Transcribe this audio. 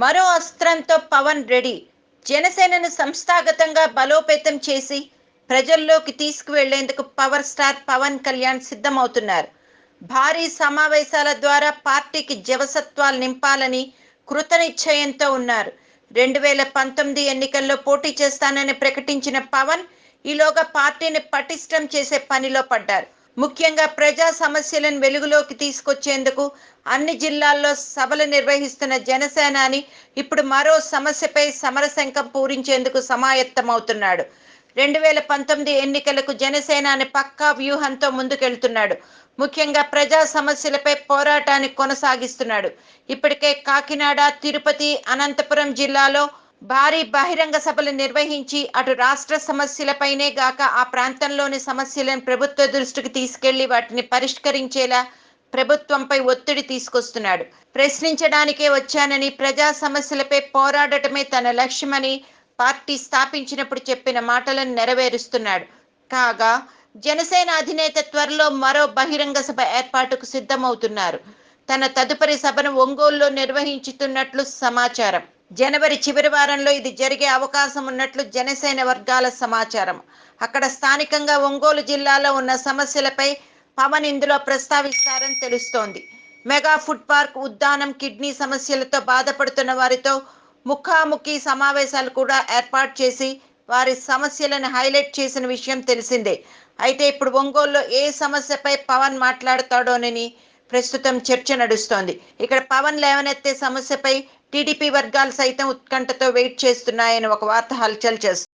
మరో అస్త్రంతో పవన్ రెడీ. జనసేనను సంస్థాగతంగా బలోపేతం చేసి ప్రజల్లోకి తీసుకువెళ్లేందుకు పవర్ స్టార్ పవన్ కళ్యాణ్ సిద్ధమవుతున్నారు. భారీ సమావేశాల ద్వారా పార్టీకి జవసత్వాలు నింపాలని కృతనిశ్చయంతో ఉన్నారు. 2019 ఎన్నికల్లో పోటీ చేస్తానని ప్రకటించిన పవన్ ఈలోగా పార్టీని పటిష్టం చేసే పనిలో పడ్డారు. ముఖ్యంగా ప్రజా సమస్యలను వెలుగులోకి తీసుకొచ్చేందుకు అన్ని జిల్లాల్లో సభలు నిర్వహిస్తున్న జనసేనాని ఇప్పుడు మరో సమస్యపై సమరశంఖం పూరించేందుకు సమాయత్తమవుతున్నాడు. 2019 ఎన్నికలకు జనసేనాని పక్కా వ్యూహంతో ముందుకెళ్తున్నాడు. ముఖ్యంగా ప్రజా సమస్యలపై పోరాటాన్ని కొనసాగిస్తున్నాడు. ఇప్పటికే కాకినాడ, తిరుపతి, అనంతపురం జిల్లాలో భారీ బహిరంగ సభలు నిర్వహించి అటు రాష్ట్ర సమస్యలపైనే గాక ఆ ప్రాంతంలోని సమస్యలను ప్రభుత్వ దృష్టికి తీసుకెళ్లి వాటిని పరిష్కరించేలా ప్రభుత్వంపై ఒత్తిడి తీసుకొస్తున్నాడు. ప్రశ్నించడానికే వచ్చానని, ప్రజా సమస్యలపై పోరాడటమే తన లక్ష్యమని పార్టీ స్థాపించినప్పుడు చెప్పిన మాటలను నెరవేరుస్తున్నాడు. కాగా జనసేన అధినేత త్వరలో మరో బహిరంగ సభ ఏర్పాటుకు సిద్ధమవుతున్నారు. తన తదుపరి సభను ఒంగోలులో నిర్వహించుతున్నట్లు సమాచారం. జనవరి చివరి వారంలో ఇది జరిగే అవకాశం ఉన్నట్లు జనసేన వర్గాల సమాచారం. అక్కడ స్థానికంగా ఒంగోలు జిల్లాలో ఉన్న సమస్యలపై పవన్ ఇందులో ప్రస్తావిస్తారని తెలుస్తోంది. Mega food park, Uddanam, kidney సమస్యలతో బాధపడుతున్న వారితో ముఖాముఖి సమావేశాలు కూడా ఏర్పాటు చేసి వారి సమస్యలను హైలైట్ చేసిన విషయం తెలిసిందే. అయితే ఇప్పుడు ఒంగోలులో ఏ సమస్యపై పవన్ మాట్లాడతాడోనని ప్రస్తుతం చర్చ నడుస్తోంది. ఇక్కడ పవన్ లేవనెత్తే సమస్యపై టీడీపీ వర్గాలు సైతం ఉత్కంఠతో వెయిట్ చేస్తున్నాయని ఒక వార్త హల్చల్ చేస్తుంది.